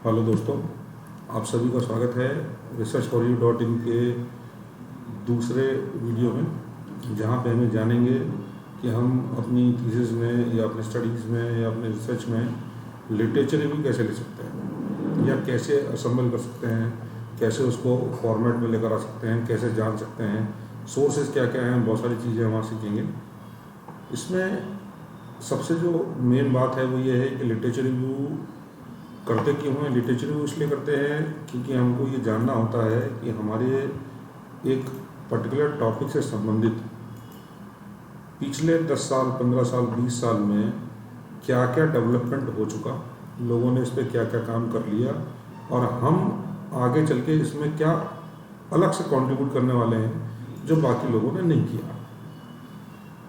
Hello दोस्तों, आप सभी का स्वागत है researchforyou.in के दूसरे वीडियो में, जहां पे हमें जानेंगे कि हम अपनी थीसिस में या अपने स्टडीज़ में या अपने रिसर्च में लिटरेचर रिव्यू कैसे ले सकते हैं या कैसे असम्बल कर सकते हैं, कैसे उसको फॉर्मेट में लेकर आ सकते हैं, कैसे जान सकते हैं, सोर्सेज क्या क्या हैं, बहुत सारी चीज़ें वहाँ सीखेंगे। इसमें सबसे जो मेन बात है वो ये है कि लिटरेचर रिव्यू करते क्यों हैं। लिटरेचर रिव्यू इसलिए करते हैं क्योंकि हमको ये जानना होता है कि हमारे एक पर्टिकुलर टॉपिक से संबंधित पिछले 10 साल, 15 साल, 20 साल में क्या क्या डेवलपमेंट हो चुका, लोगों ने इस पर क्या क्या काम कर लिया और हम आगे चल के इसमें क्या अलग से कंट्रीब्यूट करने वाले हैं जो बाकी लोगों ने नहीं किया।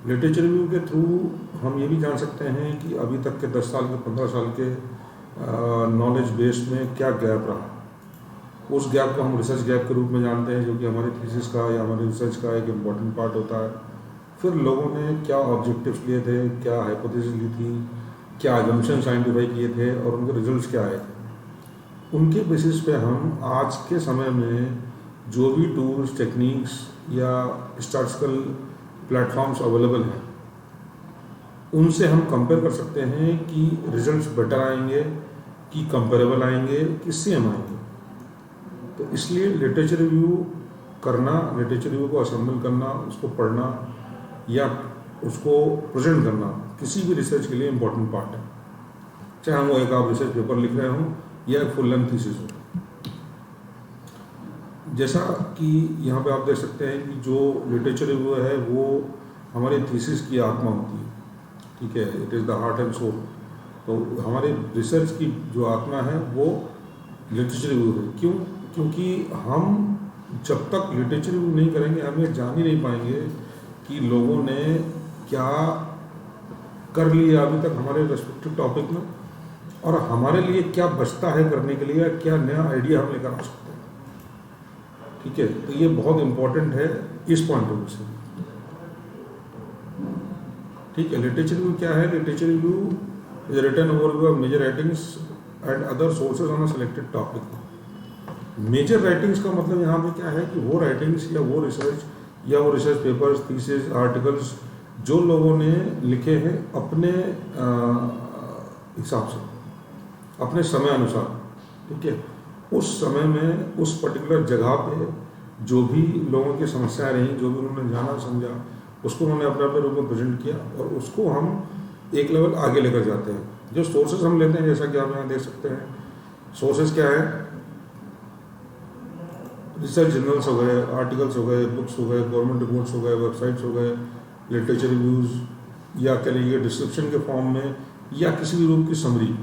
लिटरेचर रिव्यू के थ्रू हम ये भी जान सकते हैं कि अभी तक के 10 साल के, 15 साल के नॉलेज बेस में क्या गैप रहा। उस गैप को हम रिसर्च गैप के रूप में जानते हैं, जो कि हमारी थीसिस का या हमारे रिसर्च का एक इम्पॉर्टेंट पार्ट होता है। फिर लोगों ने क्या ऑब्जेक्टिव्स लिए थे, क्या हाइपोथेसिस ली थी, क्या अजम्पशंस आइडेंटिफाई किए थे और उनके रिजल्ट्स क्या आए थे। उनके बेसिस पे हम आज के समय में जो भी टूल्स, टेक्निक्स या स्टैटिस्टिकल प्लेटफॉर्म्स अवेलेबल हैं, उनसे हम कंपेयर कर सकते हैं कि रिजल्ट्स बेटर आएंगे, कि कंपेरेबल आएंगे, कि सेम आएंगे। तो इसलिए लिटरेचर रिव्यू करना, लिटरेचर रिव्यू को असेंबल करना, उसको पढ़ना या उसको प्रेजेंट करना किसी भी रिसर्च के लिए इम्पोर्टेंट पार्ट है, चाहे वो एक आप रिसर्च पेपर लिख रहे हों या एक फुल लेंथ थीसिस हो। जैसा कि यहाँ पे आप देख सकते हैं कि जो लिटरेचर रिव्यू है वो हमारी थीसिस की आत्मा होती है, ठीक है, it is the heart and soul. तो हमारे रिसर्च की जो आत्मा है वो लिटरेचर रिव्यू है। क्यों? क्योंकि हम जब तक लिटरेचर रिव्यू नहीं करेंगे हम ये जान ही नहीं पाएंगे कि लोगों ने क्या कर लिया अभी तक हमारे रेस्पेक्टिव टॉपिक में और हमारे लिए क्या बचता है करने के लिए, क्या नया आइडिया हम लेकर आ सकते हैं। ठीक है, तो ये बहुत इम्पोर्टेंट है इस पॉइंट ऑफ व्यू से। ठीक है, लिटरेचर रिव्यू क्या है? Literature review is written overview of major writings and other sources on a selected topic. Major writings का मतलब यहाँ पे क्या है कि वो राइटिंग्स या वो रिसर्च पेपर्स, थीसिस, आर्टिकल्स जो लोगों ने लिखे हैं अपने हिसाब से, अपने समय अनुसार। ठीक है, उस समय में उस पर्टिकुलर जगह पे जो भी लोगों की समस्याएं रहीं, जो भी उन्होंने जाना समझा, उसको उन्होंने अपने अपने रूप में प्रेजेंट किया और उसको हम एक लेवल आगे लेकर जाते हैं। जो सोर्सेज हम लेते हैं, जैसा कि आप यहाँ देख सकते हैं, सोर्सेज क्या है? रिसर्च जर्नल्स हो गए, आर्टिकल्स हो गए, बुक्स हो गए, गवर्नमेंट रिपोर्ट्स हो गए, वेबसाइट्स हो गए, लिटरेचर रिव्यूज़ या कह लीजिए डिस्क्रिप्शन के फॉर्म में या किसी भी रूप की समरी,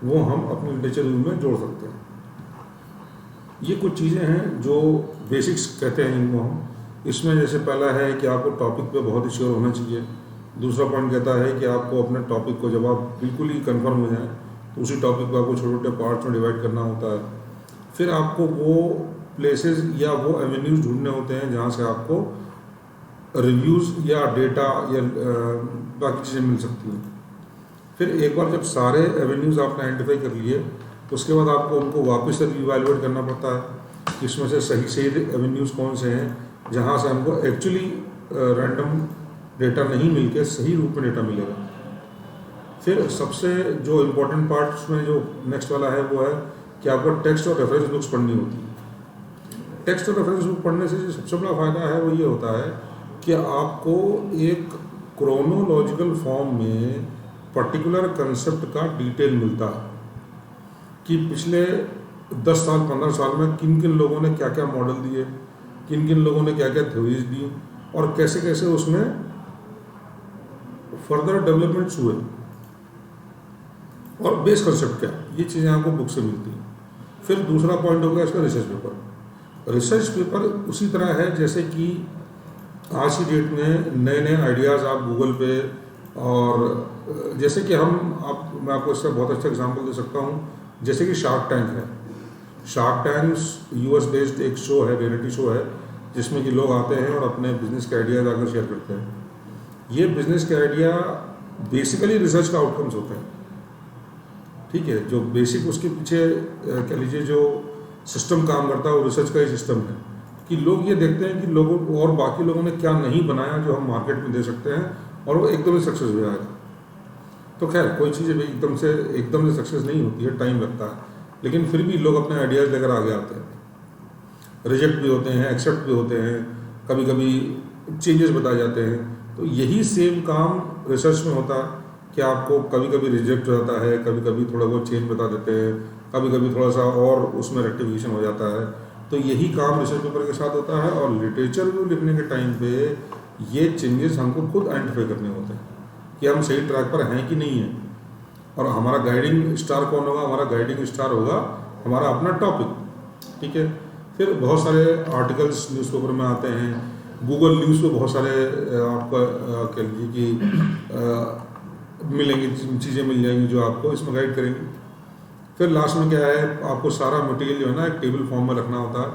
वो हम अपने लिटरेचर रिव्यू में जोड़ सकते हैं। ये कुछ चीज़ें हैं जो बेसिक्स कहते हैं इनको हम। इसमें जैसे पहला है कि आपको टॉपिक पे बहुत ही श्योर होना चाहिए। दूसरा पॉइंट कहता है कि आपको अपने टॉपिक को जब आप बिल्कुल ही कंफर्म हो जाए तो उसी टॉपिक को आपको छोटे छोटे पार्ट्स में डिवाइड करना होता है। फिर आपको वो प्लेसेस या वो एवेन्यूज़ ढूंढने होते हैं जहाँ से आपको रिव्यूज़ या डेटा या बाकी चीज़ें मिल सकती हैं। फिर एक बार जब सारे एवेन्यूज़ आपने आइडेंटिफाई कर लिए, उसके बाद आपको उनको वापस से रिवैल्यूएट करना पड़ता है कि इसमें से सही एवेन्यूज़ कौन से हैं जहाँ से हमको एक्चुअली रैंडम डेटा नहीं मिलके सही रूप में डेटा मिलेगा। फिर सबसे जो इम्पोर्टेंट पार्ट उसमें जो नेक्स्ट वाला है वो है कि आपको टेक्स्ट और रेफरेंस बुक्स पढ़नी होती है। टेक्स्ट और रेफरेंस बुक पढ़ने से जो सबसे बड़ा फ़ायदा है वो ये होता है कि आपको एक क्रोनोलॉजिकल फॉर्म में पर्टिकुलर कंसेप्ट का डिटेल मिलता है कि पिछले 10 साल, 15 साल में किन किन लोगों ने क्या क्या मॉडल दिए, किन किन लोगों ने क्या क्या थ्योरीज दी और कैसे कैसे उसमें फर्दर डेवलपमेंट्स हुए और बेस कंसेप्ट क्या, ये चीज़ें आपको बुक से मिलती हैं। फिर दूसरा पॉइंट हो गया इसका रिसर्च पेपर। रिसर्च पेपर उसी तरह है जैसे कि आज की डेट में नए नए आइडियाज़ आप गूगल पे और जैसे कि मैं आपको इसका बहुत अच्छा एग्जांपल दे सकता हूँ, जैसे कि शार्क टैंक है। शार्क टैंक यूएस बेस्ड एक शो है, रियलिटी शो है, जिसमें कि लोग आते हैं और अपने बिजनेस के आइडियाज़ आकर शेयर करते हैं। ये बिजनेस के आइडिया बेसिकली रिसर्च का आउटकम्स होते हैं। ठीक है, जो बेसिक उसके पीछे कह लीजिए जो सिस्टम काम करता है वो रिसर्च का ही सिस्टम है कि लोग ये देखते हैं कि लोगों और बाकी लोगों ने क्या नहीं बनाया जो हम मार्केट में दे सकते हैं और वो एकदम से सक्सेस हो जाएगा। तो खैर कोई चीज़ एकदम से सक्सेस नहीं होती है, टाइम लगता है, लेकिन फिर भी लोग अपने आइडियाज़ लेकर आगे आते हैं, रिजेक्ट भी होते हैं, एक्सेप्ट भी होते हैं, कभी कभी चेंजेस बताए जाते हैं। तो यही सेम काम रिसर्च में होता है कि आपको कभी कभी रिजेक्ट हो जाता है, कभी कभी थोड़ा बहुत चेंज बता देते हैं, कभी कभी थोड़ा सा और उसमें रेक्टिफिकेशन हो जाता है। तो यही काम रिसर्च पेपर के साथ होता है और लिटरेचर रिव्यू लिखने के टाइम पे ये चेंजेस हमको खुद आइडेंटिफाई करने होते हैं कि हम सही ट्रैक पर हैं कि नहीं हैं। और हमारा गाइडिंग स्टार कौन होगा? हमारा गाइडिंग स्टार होगा हमारा अपना टॉपिक, ठीक है। फिर बहुत सारे आर्टिकल्स न्यूज़पेपर में आते हैं, गूगल न्यूज़ पे बहुत सारे आपका कह लीजिए कि मिलेंगी चीज़ें मिल जाएंगी जो आपको इसमें गाइड करेंगी। फिर लास्ट में क्या है, आपको सारा मटेरियल जो है ना एक टेबल फॉर्म में रखना होता है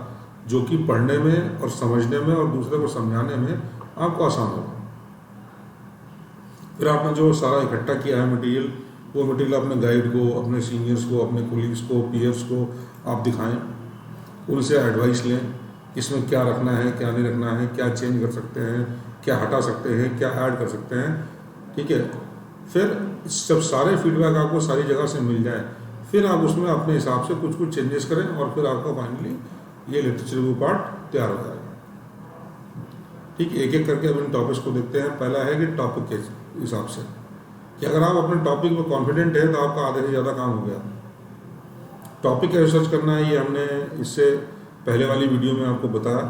जो कि पढ़ने में और समझने में और दूसरे को समझाने में आपको आसान होगा। फिर आपने जो सारा इकट्ठा किया है मटेरियल, वो मटेरियल अपने गाइड को, अपने सीनियर्स को, अपने कोलीग्स को, पीयर्स को आप दिखाएं, उनसे एडवाइस लें इसमें क्या रखना है, क्या नहीं रखना है, क्या चेंज कर सकते हैं, क्या हटा सकते हैं, क्या ऐड कर सकते हैं, ठीक है। फिर जब सारे फीडबैक आपको सारी जगह से मिल जाए, फिर आप उसमें अपने हिसाब से कुछ कुछ चेंजेस करें और फिर आपका फाइनली ये लिटरेचर रिव्यू पार्ट तैयार हो जाएगा। ठीक, एक एक करके अब इन टॉपिक्स को देखते हैं। पहला है कि टॉपिक के हिसाब से कि अगर आप अपने टॉपिक में कॉन्फिडेंट है तो आपका आधे से ज़्यादा काम हो गया। टॉपिक का रिसर्च करना है, ये हमने इससे पहले वाली वीडियो में आपको बताया,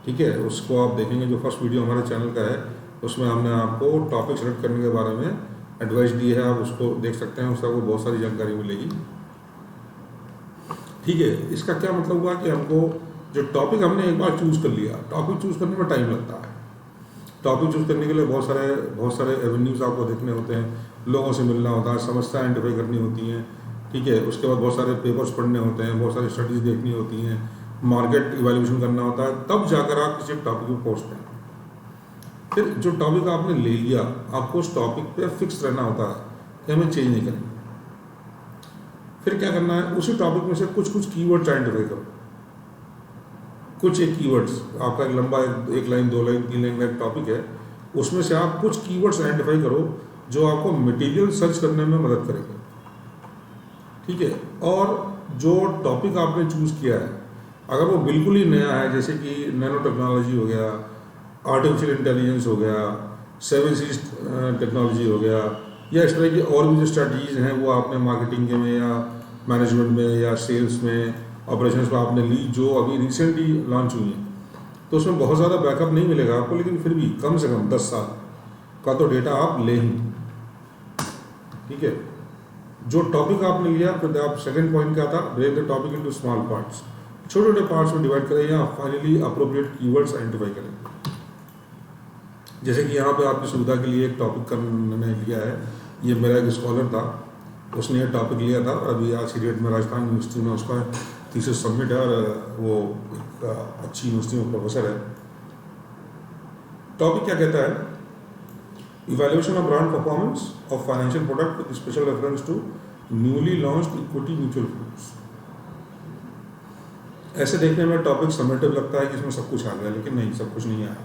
ठीक है। उसको आप देखेंगे, जो फर्स्ट वीडियो हमारे चैनल का है उसमें हमने आपको टॉपिक सेलेक्ट करने के बारे में एडवाइस दी है, आप उसको देख सकते हैं, उससे आपको बहुत सारी जानकारी मिलेगी, ठीक है। इसका क्या मतलब हुआ कि हमको जो टॉपिक हमने एक बार चूज़ कर लिया, टॉपिक चूज़ करने में टाइम लगता है। टॉपिक चूज़ करने के लिए बहुत सारे एवेन्यूज़ आपको देखने होते हैं, लोगों से मिलना होता है, समस्या आइडेंटिफाई करनी होती हैं, ठीक है। उसके बाद बहुत सारे पेपर्स पढ़ने होते हैं, बहुत सारी स्टडीज़ देखनी होती हैं, मार्केट इवैल्यूएशन करना होता है, तब जाकर आप किसी टॉपिक पर पहुँचते हैं। फिर जो टॉपिक आपने ले लिया, आपको उस टॉपिक पे फिक्स रहना होता है कि हमें चेंज नहीं करना। फिर क्या करना है, उसी टॉपिक में से कुछ कुछ कीवर्ड्स आइडेंटिफाई करो। कुछ एक कीवर्ड्स, आपका एक लंबा एक लाइन, 2 लाइन, 3 लाइन का एक टॉपिक है, उसमें से आप कुछ कीवर्ड्स आइडेंटिफाई करो जो आपको मटेरियल सर्च करने में मदद करेंगे, ठीक है। और जो टॉपिक आपने चूज़ किया है, अगर वो बिल्कुल ही नया है, जैसे कि नैनो टेक्नोलॉजी हो गया, आर्टिफिशियल इंटेलिजेंस हो गया, 7 Cs टेक्नोलॉजी हो गया, या इस तरह की और भी जो स्ट्रैटेजीज हैं वो आपने मार्केटिंग में या मैनेजमेंट में या सेल्स में, ऑपरेशंस में आपने ली, जो अभी रिसेंटली लॉन्च हुई हैं, तो उसमें बहुत ज़्यादा बैकअप नहीं मिलेगा आपको, लेकिन फिर भी कम से कम 10 साल का तो डेटा आप ले ही, ठीक है। जो टॉपिक आपने लिया, फिर आप सेकेंड पॉइंट क्या था, break the topic into small parts, छोटे छोटे पार्ट्स में डिवाइड करें या फाइनली अप्रोप्रिएट कीवर्ड्स आइडेंटिफाई करें। जैसे कि यहाँ पे आपकी सुविधा के लिए एक टॉपिक का मैंने लिया है, ये मेरा एक स्कॉलर था, उसने ये टॉपिक लिया था और अभी आज की डेट में राजस्थान यूनिवर्सिटी में उसका थीसिस सबमिट है और वो एक अच्छी यूनिवर्सिटी में प्रोफेसर है। टॉपिक क्या कहता है, evaluation of brand performance of financial product with special reference to newly launched equity mutual funds. ऐसे देखने में टॉपिक समेटिव लगता है कि इसमें सब कुछ आ गया, लेकिन नहीं, सब कुछ नहीं आया।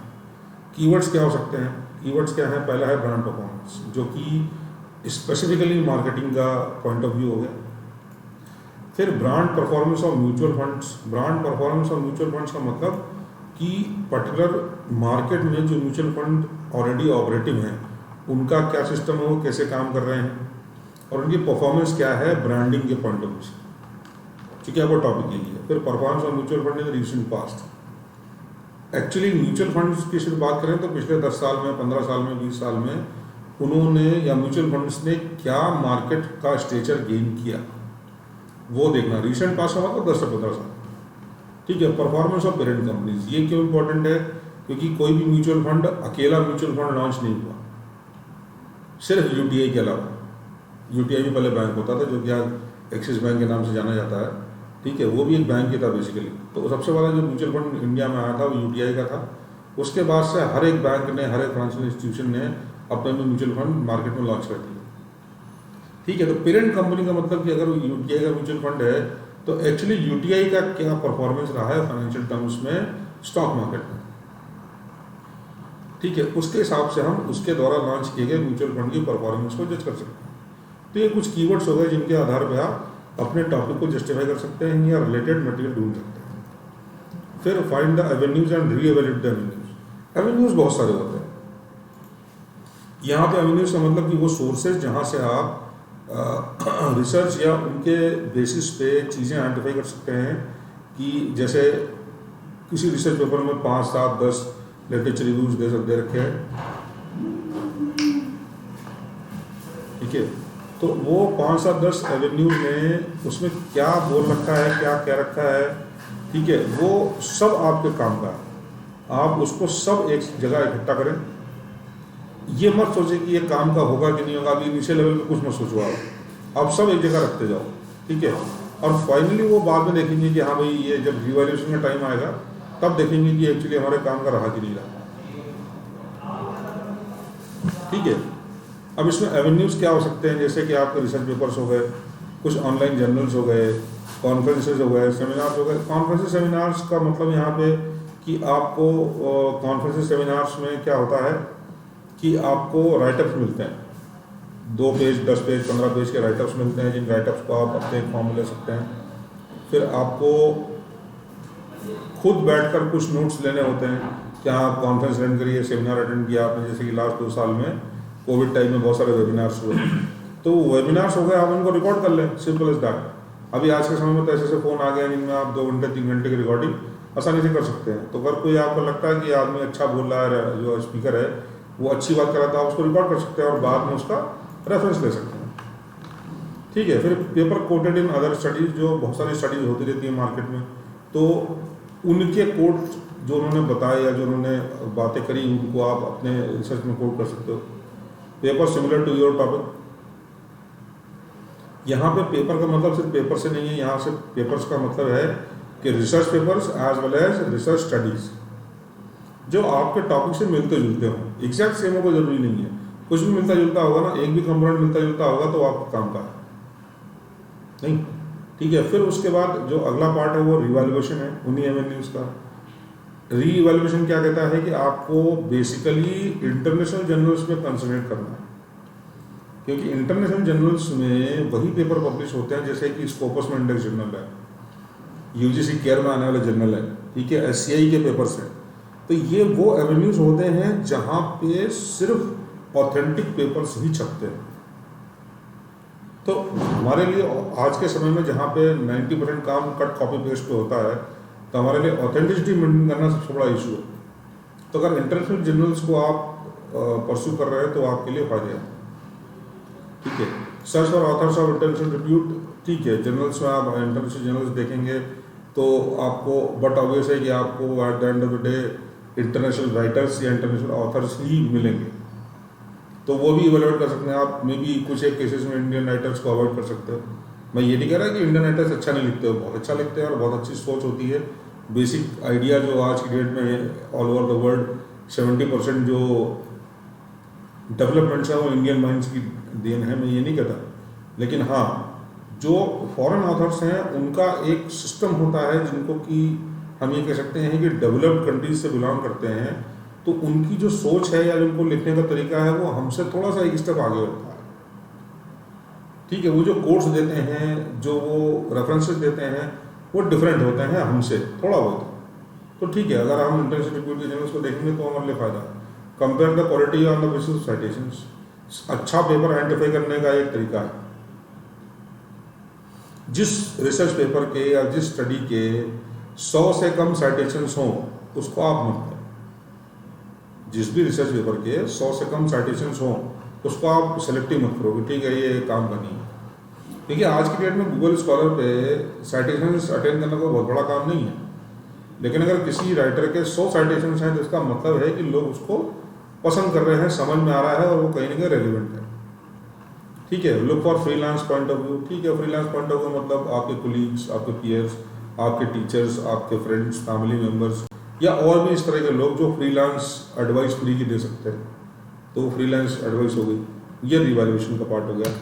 कीवर्ड्स क्या हो सकते हैं? कीवर्ड्स क्या है? पहला है ब्रांड परफॉर्मेंस, जो कि स्पेसिफिकली मार्केटिंग का पॉइंट ऑफ व्यू हो गया। फिर brand performance of mutual funds. Brand performance of mutual funds का मतलब कि पर्टिकुलर मार्केट में जो म्यूचुअल फंड ऑलरेडी ऑपरेटिव हैं, उनका क्या सिस्टम है, वो कैसे काम कर रहे हैं और उनकी परफॉर्मेंस क्या है ब्रांडिंग के पॉइंट ऑफ व्यू से, ठीक है। वो टॉपिक यही है। फिर performance of mutual fund in recent past. Actually mutual funds की सिर्फ बात करें तो पिछले 10 साल में, 15 साल में, 20 साल में उन्होंने या म्यूचुअल फंड्स ने क्या मार्केट का स्टेचर गेन किया, वो देखना। रिसेंट पास हुआ तो 10 से 15 साल, ठीक है। परफॉर्मेंस ऑफ पेरेंट कंपनीज, ये क्यों इंपॉर्टेंट है? क्योंकि कोई भी म्यूचुअल फंड अकेला म्यूचुअल फंड लॉन्च नहीं हुआ, सिर्फ यूटीआई के अलावा। यूटीआई भी पहले बैंक होता था, जो कि आज एक्सिस बैंक के नाम से जाना जाता है, ठीक है। वो भी एक बैंक ही था बेसिकली। तो सबसे बड़ा जो म्यूचुअल फंड इंडिया में आया था वो यूटीआई का था। उसके बाद से हर एक बैंक ने, हर एक फाइनेंशियल इंस्टीट्यूशन ने अपने म्यूचुअल फंड मार्केट में लॉन्च कर दिए। ठीक है, तो पेरेंट कंपनी का मतलब कि अगर यूटीआई का म्यूचुअल फंड है तो एक्चुअली यूटीआई का क्या परफॉर्मेंस रहा है फाइनेंशियल टर्म्स में स्टॉक मार्केट में, ठीक है, उसके हिसाब से हम उसके द्वारा लॉन्च किए गए म्यूचुअल फंड की परफॉर्मेंस को जज कर सकते हैं। तो ये कुछ कीवर्ड्स हो गए जिनके आधार पर आप अपने टॉपिक को जस्टिफाई कर सकते हैं या रिलेटेड मटेरियल ढूंढ सकते हैं। फिर find the avenues and reevaluate the avenues. Avenues बहुत सारे होते हैं। यहाँ पे एवेन्यूज का मतलब कि वो सोर्सेज जहाँ से आप रिसर्च या उनके बेसिस पे चीज़ें आइडेंटिफाई कर सकते हैं कि जैसे किसी रिसर्च पेपर में 5, 7, 10 लिटरेचर रिव्यूज दे रखे हैं, ठीक है, तो वो 5, 7, 10 एवेन्यूज में उसमें क्या बोल रखा है, क्या क्या रखा है, ठीक है, वो सब आपके काम का है। आप उसको सब एक जगह इकट्ठा करें। ये मत सोचे कि ये काम का होगा कि नहीं होगा, अभी नीचे लेवल पे कुछ मत सोचो, आप सब एक जगह रखते जाओ, ठीक है, और फाइनली वो बाद में देखेंगे कि हाँ भाई ये जब रिवैल्यूएशन का टाइम आएगा तब देखेंगे कि एक्चुअली हमारे काम का रहा कि नहीं रहा, ठीक है। अब इसमें एवेन्यूज क्या हो सकते हैं, जैसे कि आपके रिसर्च पेपर्स हो गए, कुछ ऑनलाइन जर्नल्स हो गए, कॉन्फ्रेंसेज हो गए, सेमिनार्स हो गए। कॉन्फ्रेंसेज सेमिनार्स का मतलब यहाँ पे कि आपको कॉन्फ्रेंसेज सेमिनार्स में क्या होता है कि आपको राइटअप्स मिलते हैं, 2 पेज, 10 पेज, 15 पेज के राइटअप्स मिलते हैं, जिन राइटअप्स को आप अपने फॉर्म में ले सकते हैं। फिर आपको खुद बैठकर कुछ नोट्स लेने होते हैं कि आप कॉन्फ्रेंस अटेंड करिए, सेमिनार अटेंड किया आपने, जैसे कि लास्ट 2 साल में कोविड टाइम में बहुत सारे वेबिनार्स हुए, तो वेबिनार्स हो गए, आप उनको रिकॉर्ड कर लें, सिंपल इज दैट। अभी आज के समय में तो ऐसे फ़ोन आ गए जिनमें आप 2 घंटे 3 घंटे की रिकॉर्डिंग आसानी से कर सकते हैं। तो अगर कोई आपको लगता है कि आदमी अच्छा बोल रहा है, जो स्पीकर है वो अच्छी बात कर रहा था, आप उसको रिकॉर्ड कर सकते हैं और बाद में उसका रेफरेंस ले सकते हैं, ठीक है। फिर paper quoted in other studies, जो बहुत सारी स्टडीज होती रहती है मार्केट में, तो उनके कोट जो उन्होंने बताए या जो उन्होंने बातें करी उनको आप अपने रिसर्च में कोट कर सकते हो। Paper similar to your topic. यहाँ पे पेपर का मतलब सिर्फ पेपर से नहीं है, यहाँ से पेपर्स का मतलब है कि research papers as well as research studies जो आपके टॉपिक से मिलते जुलते हों। एग्जैक्ट सेम हो कोई जरूरी नहीं है, कुछ भी मिलता जुलता होगा ना, एक भी कंपोनेंट मिलता जुलता होगा तो आपका काम का है नहीं, ठीक है। फिर उसके बाद जो अगला पार्ट है वो रिवैल्यूएशन है उन्हीं एवेन्यूज का। रीइवैल्यूएशन क्या कहता है कि आपको बेसिकली इंटरनेशनल जर्नल्स में कंसंट्रेट करना है, क्योंकि इंटरनेशनल जर्नल्स में वही पेपर पब्लिश होते हैं, जैसे कि स्कोपस में इंडेक्स जर्नल है, यूजीसी केयर में आने वाले जर्नल है, ठीक है, एससीआई के पेपर्स हैं। तो ये वो एवेन्यूज होते हैं जहाँ पे सिर्फ ऑथेंटिक पेपर्स ही छपते हैं। तो हमारे लिए आज के समय में जहाँ पे 90% काम कट कॉपी पेस्ट पे होता है, तो हमारे लिए ऑथेंटिसिटी मेंटेन करना सबसे बड़ा इशू है। तो अगर इंटरनेशनल जर्नल्स को आप परस्यू कर रहे हैं तो आपके लिए फायदे हैं, ठीक है। Search for authors of international repute, ठीक है, जर्नल्स में आप इंटरनेशनल जर्नल्स देखेंगे तो आपको, बट ऑब्वियस है कि आपको at the end of the day international writers या इंटरनेशनल ऑथर्स ही मिलेंगे, तो वो भी इवेलुएट कर सकते हैं आप। मे बी कुछ एक केसेस में इंडियन राइटर्स को अवॉइड कर सकते हो। मैं ये नहीं कह रहा कि इंडियन राइटर्स अच्छा नहीं लिखते हो, बहुत अच्छा लिखते हैं और बहुत अच्छी सोच होती है। बेसिक आइडिया जो आज की डेट में ऑल ओवर द वर्ल्ड 70% जो डेवलपमेंट्स है वो इंडियन माइंड्स की देन है, मैं ये नहीं कहता। लेकिन हाँ, जो फॉरेन ऑथर्स हैं उनका एक सिस्टम होता है जिनको कि हम ये कह सकते हैं कि डेवलप्ड कंट्रीज से बिलोंग करते हैं, तो उनकी जो सोच है या उनको लिखने का तरीका है वो हमसे थोड़ा सा एक स्टेप आगे होता है, ठीक है। वो जो कोट्स देते हैं, जो वो रेफरेंसेस देते हैं, वो डिफरेंट होते हैं हमसे थोड़ा बहुत, तो ठीक है। अगर हम इंटरनेशनल रिव्यू के जर्नल्स को देखेंगे तो हमारे लिए फायदा है। Compare the quality on the basis of citations, अच्छा पेपर आइडेंटिफाई करने का एक तरीका है। जिस रिसर्च पेपर के या जिस स्टडी के 100 से कम साइटेशंस हों उसको आप मत करें। जिस भी रिसर्च पेपर के 100 से कम साइटेशंस हों उसको आप सेलेक्टिव मत करो कि ठीक है ये काम का नहीं है। देखिए आज की डेट में गूगल स्कॉलर पे साइटेशंस अटेंड करना कोई बहुत बड़ा काम नहीं है, लेकिन अगर किसी राइटर के 100 साइटेशंस हैं तो इसका मतलब है कि लोग उसको पसंद कर रहे हैं, समझ में आ रहा है और वो कहीं ना कहीं रेलिवेंट है, ठीक है। Look for freelance point of view, ठीक है। फ्रीलांस पॉइंट ऑफ व्यू मतलब आपके कोलीग्स, आपके पीयर्स, आपके टीचर्स, आपके फ्रेंड्स, फैमिली मेम्बर्स या और भी इस तरह के लोग जो फ्रीलांस एडवाइस फ्री की दे सकते हैं, तो फ्रीलांस एडवाइस हो गई, ये रिवैल्यूएशन का पार्ट हो गया।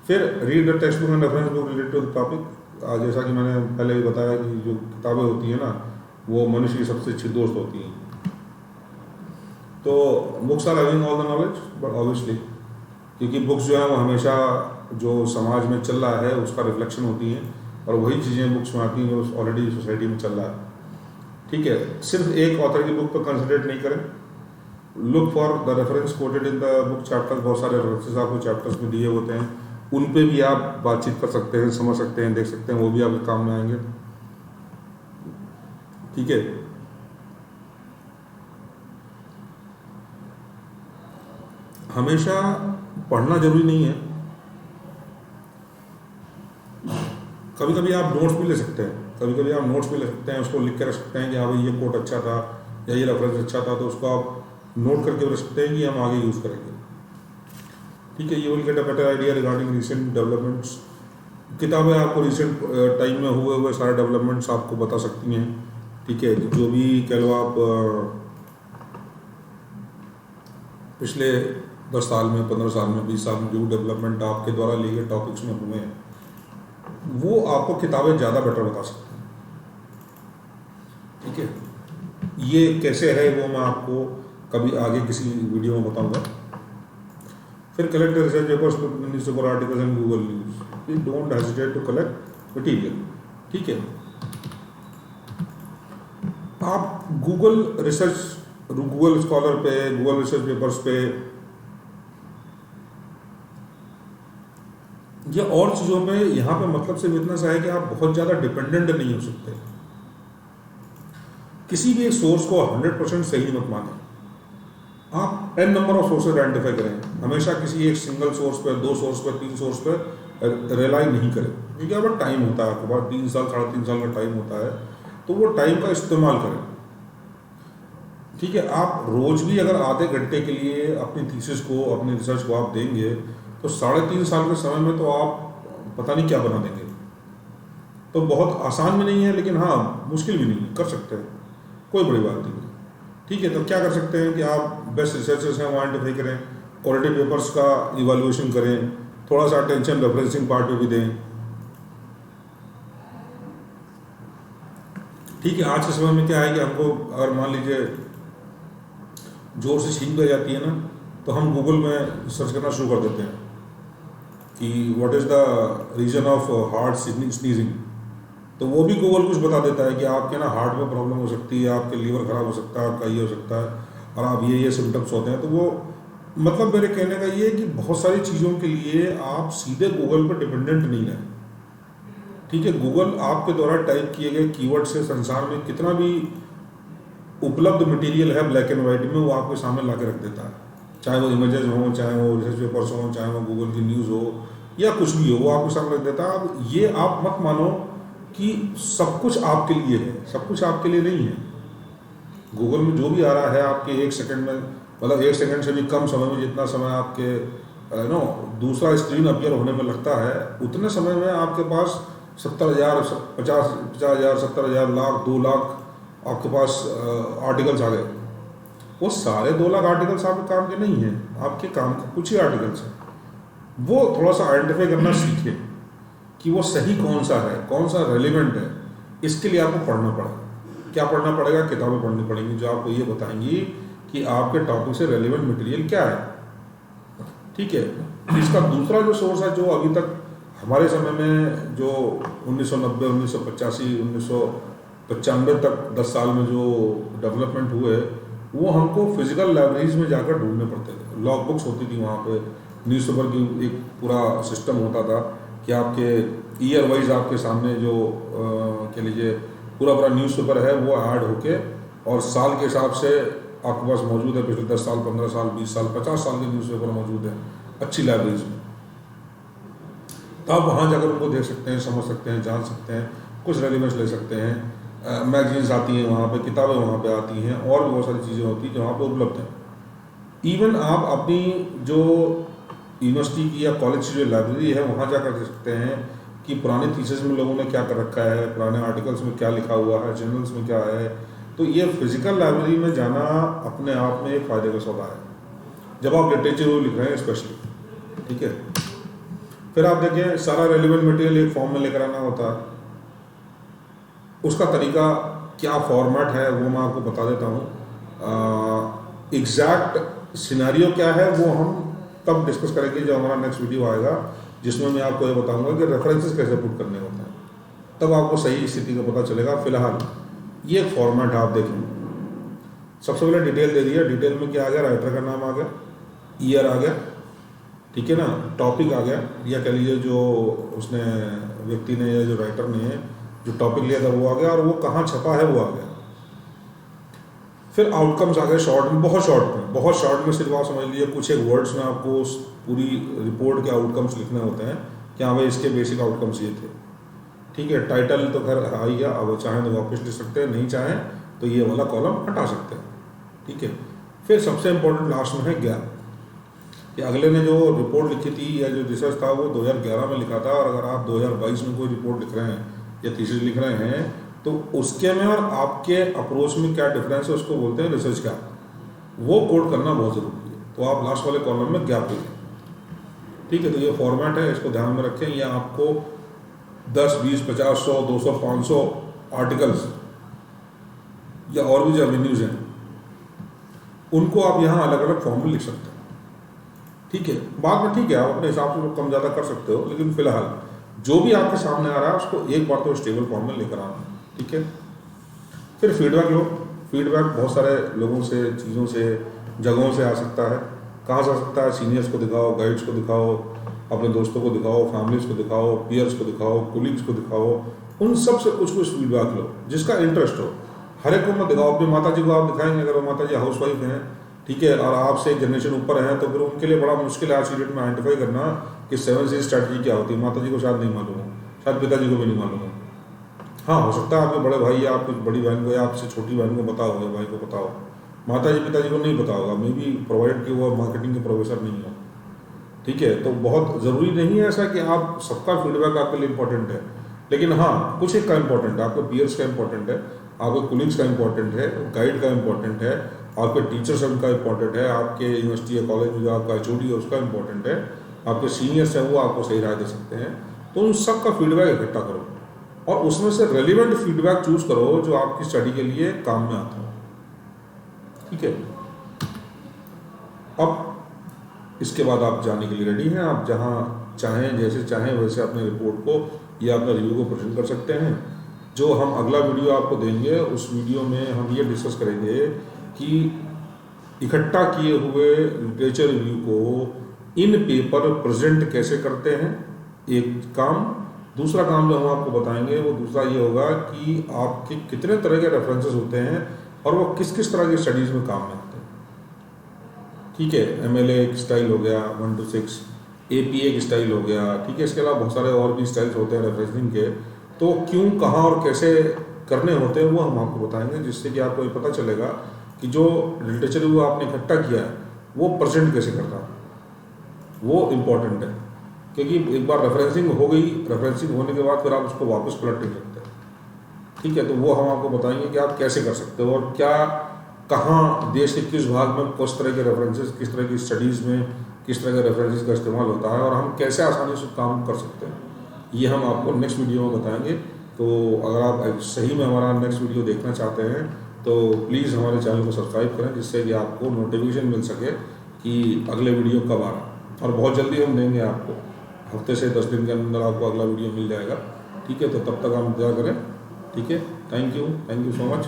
फिर read the text book and reference book related to the topic. जैसा कि मैंने पहले भी बताया कि जो किताबें होती हैं ना, वो मनुष्य की सबसे अच्छी दोस्त होती हैं। तो books are having all the knowledge, but obviously क्योंकि बुक्स जो है वो हमेशा जो समाज में चल रहा है उसका रिफ्लेक्शन होती हैं, और वही चीज़ें बुक्स में आती हैं जो ऑलरेडी सोसाइटी में चल रहा है। ठीक है, सिर्फ एक ऑथर की बुक पर कंसंट्रेट नहीं करें, look for the reference quoted in the book chapter. बहुत सारे रेफरेंसेस आपको चैप्टर्स में दिए होते हैं, उन पे भी आप बातचीत कर सकते हैं, समझ सकते हैं, देख सकते हैं, वो भी आपके काम में आएंगे। ठीक है, हमेशा पढ़ना जरूरी नहीं है, कभी कभी आप नोट्स भी ले सकते हैं, कभी कभी आप नोट्स भी ले सकते हैं, उसको लिख के रख सकते हैं कि हाँ भाई ये कोट अच्छा था या ये रेफरेंस अच्छा था, तो उसको आप नोट करके रख सकते हैं कि हम आगे यूज़ करेंगे। ठीक है, you will get a better idea regarding recent developments. किताबें आपको रिसेंट टाइम में हुए सारे डेवलपमेंट्स आपको बता सकती हैं। ठीक है, जो भी कह लो आप पिछले 10 साल में, 15 साल में, 20 साल में जो डेवलपमेंट आपके द्वारा लिए गए टॉपिक्स में हुए हैं, वो आपको किताबें ज़्यादा बेटर बता सकती हैं। ठीक है, ये कैसे है वो मैं आपको कभी आगे किसी वीडियो में बताऊंगा। फिर collect research papers, newspaper articles and Google news. Don't hesitate to collect material. ठीक है, आप गूगल रिसर्च, गूगल स्कॉलर पे, गूगल रिसर्च पेपर्स पे या और चीज़ों पे, यहाँ पे मतलब सिर्फ इतना सा है कि आप बहुत ज़्यादा डिपेंडेंट नहीं हो सकते। किसी भी एक सोर्स को 100% सही मत माने, आप n number of sources identify करें। हमेशा किसी एक सिंगल सोर्स पे, 2 सोर्स पे, 3 सोर्स पे रिलाई नहीं करें, क्योंकि अब टाइम होता है आपके पास, 3 साल 3.5 साल का टाइम होता है, तो वो टाइम का इस्तेमाल करें। ठीक है, आप रोज भी अगर आधे घंटे के लिए अपनी थीसिस को, अपनी रिसर्च को आप देंगे, तो 3.5 साल के समय में तो आप पता नहीं क्या बना देंगे। तो बहुत आसान भी नहीं है, लेकिन हाँ मुश्किल भी नहीं है, कर सकते हैं, कोई बड़ी बात नहीं है। ठीक है, तो क्या कर सकते हैं कि आप बेस्ट रिसर्चर्स हैं वो आइडेंटिफाई करें, क्वालिटी पेपर्स का इवैल्यूएशन करें, थोड़ा सा अटेंशन रेफरेंसिंग पार्ट पे भी दें। ठीक है, आज के समय में क्या है कि हमको अगर मान लीजिए जोर से छींक आ जाती है ना, तो हम गूगल में सर्च करना शुरू कर देते हैं कि what is the reason of heart sneezing, तो वो भी गूगल कुछ बता देता है कि आपके ना हार्ट में प्रॉब्लम हो सकती है, आपके लीवर खराब हो सकता है, आपका ये हो सकता है, और आप ये सिम्टम्स होते हैं। तो वो मतलब मेरे कहने का ये है कि बहुत सारी चीज़ों के लिए आप सीधे गूगल पर डिपेंडेंट नहीं रहें। ठीक है, गूगल आपके द्वारा टाइप किए गए कीवर्ड से संसार में कितना भी उपलब्ध मटेरियल है ब्लैक एंड वाइट में, वो आपके सामने ला के रख देता है। चाहे वो इमेजेस हो, चाहे वो रिसर्च पेपर्स हो, चाहे वो गूगल की न्यूज़ हो, या कुछ भी हो, वो आपके सामने रख देता है। अब ये आप मत मानो कि सब कुछ आपके लिए है, सब कुछ आपके लिए नहीं है। गूगल में जो भी आ रहा है आपके 1 सेकंड में, मतलब 1 सेकंड से भी कम समय में, जितना समय आपके दूसरा स्क्रीन अपीयर होने में लगता है, उतने समय में आपके पास 70,000, 50,000, 70,000, लाख, 2 लाख आपके पास आर्टिकल्स आ गए। वो सारे 2 लाख आर्टिकल्स आपके काम के नहीं हैं, आपके काम के कुछ ही आर्टिकल्स हैं। वो थोड़ा सा आइडेंटिफाई करना सीखें कि वो सही कौन सा है, कौन सा रेलिवेंट है। इसके लिए आपको पढ़ना पड़ेगा। क्या पढ़ना पड़ेगा? किताबें पढ़नी पड़ेंगी जो आपको ये बताएंगी कि आपके टॉपिक से रेलिवेंट मटेरियल क्या है। ठीक है, इसका दूसरा जो सोर्स है, जो अभी तक हमारे समय में जो 1990, 1985, 1995 तक 10 साल में जो डेवलपमेंट हुए, वो हमको फिजिकल लाइब्रेरीज में जाकर ढूंढने पड़ते थे। लॉग बुक्स होती थी वहाँ पे, न्यूज़पेपर की एक पूरा सिस्टम होता था कि आपके ईयर वाइज आपके सामने जो कह लीजिए पूरा न्यूज़पेपर है वो ऐड होके और साल के हिसाब से आपके पास मौजूद है। पिछले 10 साल, 15 साल, 20 साल, 50 साल के न्यूज़पेपर मौजूद हैं अच्छी लाइब्रेरीज में। तो आप वहाँ जाकर उनको देख सकते हैं, समझ सकते हैं, जान सकते हैं, कुछ रेलिवेंस ले सकते हैं। मैगजीन्स आती हैं वहाँ पे, किताबें वहाँ पे आती हैं, और भी बहुत सारी चीज़ें होती हैं जो वहाँ पे उपलब्ध हैं। इवन आप अपनी जो यूनिवर्सिटी की या कॉलेज की जो लाइब्रेरी है वहाँ जाकर देख सकते हैं कि पुराने थीसिस में लोगों ने क्या कर रखा है, पुराने आर्टिकल्स में क्या लिखा हुआ है, जर्नल्स में क्या है। तो ये फिजिकल लाइब्रेरी में जाना अपने आप में एक फ़ायदे का सौदा है, जब आप लिटरेचर लिख रहे हैं स्पेशली। ठीक है, फिर आप देखिए सारा रेलिवेंट मटेरियल एक फॉर्म में लेकर आना होता है। उसका तरीका क्या फॉर्मेट है वो मैं आपको बता देता हूँ। एग्जैक्ट सिनेरियो क्या है वो हम तब डिस्कस करेंगे जब हमारा नेक्स्ट वीडियो आएगा, जिसमें मैं आपको ये बताऊंगा कि रेफरेंसेस कैसे पुट करने होते हैं, तब आपको सही स्थिति का पता चलेगा। फिलहाल ये एक फॉर्मेट है, आप देखें। सबसे पहले डिटेल दे दिया, डिटेल में क्या आ गया, राइटर का नाम आ गया, ईयर आ गया, ठीक है ना, टॉपिक आ गया, या कह लीजिए जो उसने व्यक्ति ने या जो राइटर ने जो टॉपिक लिया था वो आ गया, और वो कहाँ छपा है वो आ गया। फिर आउटकम्स आ गए शॉर्ट में, बहुत शॉर्ट में सिर्फ आप समझ लीजिए कुछ एक वर्ड्स में आपको पूरी रिपोर्ट के आउटकम्स लिखने होते हैं कि हाँ भाई इसके बेसिक आउटकम्स ये थे, ठीक है। टाइटल तो खैर आ ही गया, अब चाहें तो वापस लिख सकते हैं, नहीं चाहें तो ये वाला कॉलम हटा सकते हैं, ठीक है। फिर सबसे इंपॉर्टेंट लास्ट में है गैप, कि अगले ने जो रिपोर्ट लिखी थी या जो रिसर्च था वो 2011 में लिखा था, और अगर आप 2022 में कोई रिपोर्ट लिख रहे हैं या थीसिस लिख रहे हैं तो उसके में और आपके अप्रोच में क्या डिफरेंस है उसको बोलते हैं रिसर्च गैप। वो कोड करना बहुत ज़रूरी है, तो आप लास्ट वाले कॉलम में गैप लिखें, ठीक है। तो ये फॉर्मेट है, इसको ध्यान में रखें। या आपको 10, 20, 50, 100, 200, 500 आर्टिकल्स या और भी जो एवेन्यूज़ हैं उनको आप यहाँ अलग अलग फॉर्म में लिख सकते हैं, ठीक है। बाद में ठीक है आप अपने हिसाब से कम ज़्यादा कर सकते हो, लेकिन फिलहाल जो भी आपके सामने आ रहा है उसको एक बार तो स्टेबल फॉर्म में लेकर आना, ठीक है। फिर फीडबैक लो। फीडबैक बहुत सारे लोगों से, चीज़ों से, जगहों से आ सकता है। कहाँ से आ सकता है? सीनियर्स को दिखाओ, गाइड्स को दिखाओ, अपने दोस्तों को दिखाओ, फैमिलीज को दिखाओ, पीयर्स को दिखाओ, कोलीग्स को दिखाओ, उन सब से कुछ फीडबैक लो जिसका इंटरेस्ट हो। हर एक को मत दिखाओ। अपनी माता जी को आप दिखाएंगे, अगर वो माता जी हाउस वाइफ हैं, ठीक है, और आपसे एक जनरेशन ऊपर है, तो फिर उनके लिए बड़ा मुश्किल है आज की डेट में आइडेंटिफाई करना कि 7C स्ट्रैटेजी क्या होती है। माता जी को शायद नहीं मालूम हो, शायद पिताजी को भी नहीं मालूम हो। हाँ, हो सकता है आपके बड़े भाई या आपकी बड़ी बहन को या आपसे छोटी बहन को पता हो या भाई को पता हो, माता जी पिताजी को नहीं पता होगा, मे बी प्रोवाइड कि वो मार्केटिंग के प्रोफेसर नहीं हो, ठीक है। तो बहुत ज़रूरी नहीं है ऐसा कि आप सबका फीडबैक आपके लिए इंपॉर्टेंट है, लेकिन हाँ कुछ एक का इंपॉर्टेंट है, आपके पीयर्स का इंपॉर्टेंट है, आपके कोलीग्स का इंपॉर्टेंट है, गाइड का इंपॉर्टेंट है, आपके टीचर्स का इंपॉर्टेंट है, आपके यूनिवर्सिटी या कॉलेज में जो आपका HOD है उसका इंपॉर्टेंट है, आपके सीनियर्स हैं वो आपको सही राय दे सकते हैं। तो उन सब का फीडबैक इकट्ठा करो और उसमें से रेलिवेंट फीडबैक चूज करो जो आपकी स्टडी के लिए काम में आता हो, ठीक है। अब इसके बाद आप जाने के लिए रेडी हैं। आप जहाँ चाहें, जैसे चाहें वैसे अपने रिपोर्ट को या अपने रिव्यू को प्रेजेंट कर सकते हैं। जो हम अगला वीडियो आपको देंगे उस वीडियो में हम ये डिस्कस करेंगे कि इकट्ठा किए हुए लिटरेचर रिव्यू को इन पेपर प्रेजेंट कैसे करते हैं, एक काम। दूसरा काम जो हम आपको बताएंगे वो दूसरा ये होगा कि आपके कितने तरह के रेफरेंसेस होते हैं और वो किस किस तरह की स्टडीज़ में काम में आते हैं, ठीक है। MLA एक स्टाइल हो गया 1 to 6, APA एक स्टाइल हो गया, ठीक है। इसके अलावा बहुत सारे और भी स्टाइल्स होते हैं रेफरेंसिंग के, तो क्यों, कहाँ और कैसे करने होते हैं वो हम आपको बताएंगे, जिससे कि आपको ये पता चलेगा कि जो लिटरेचर रिव्यू आपने इकट्ठा किया है वो प्रेजेंट कैसे करता है। वो इम्पॉर्टेंट है क्योंकि एक बार रेफरेंसिंग हो गई, रेफरेंसिंग होने के बाद फिर आप उसको वापस पलट नहीं सकते, ठीक है। तो वो हम आपको बताएंगे कि आप कैसे कर सकते हो और क्या, कहाँ, देश के किस भाग में किस तरह के रेफरेंसेस, किस तरह की स्टडीज़ में किस तरह के रेफरेंसेस का इस्तेमाल होता है और हम कैसे आसानी से काम कर सकते हैं, ये हम आपको नेक्स्ट वीडियो में बताएंगे। तो अगर आप सही में हमारा नेक्स्ट वीडियो देखना चाहते हैं तो प्लीज़ हमारे चैनल को सब्सक्राइब करें, जिससे कि आपको नोटिफिकेशन मिल सके कि अगले वीडियो कब आ रहा है। और बहुत जल्दी हम देंगे आपको, हफ्ते से 10 दिन के अंदर आपको अगला वीडियो मिल जाएगा, ठीक है। तो तब तक आप इंतजार करें, ठीक है। Thank you so much.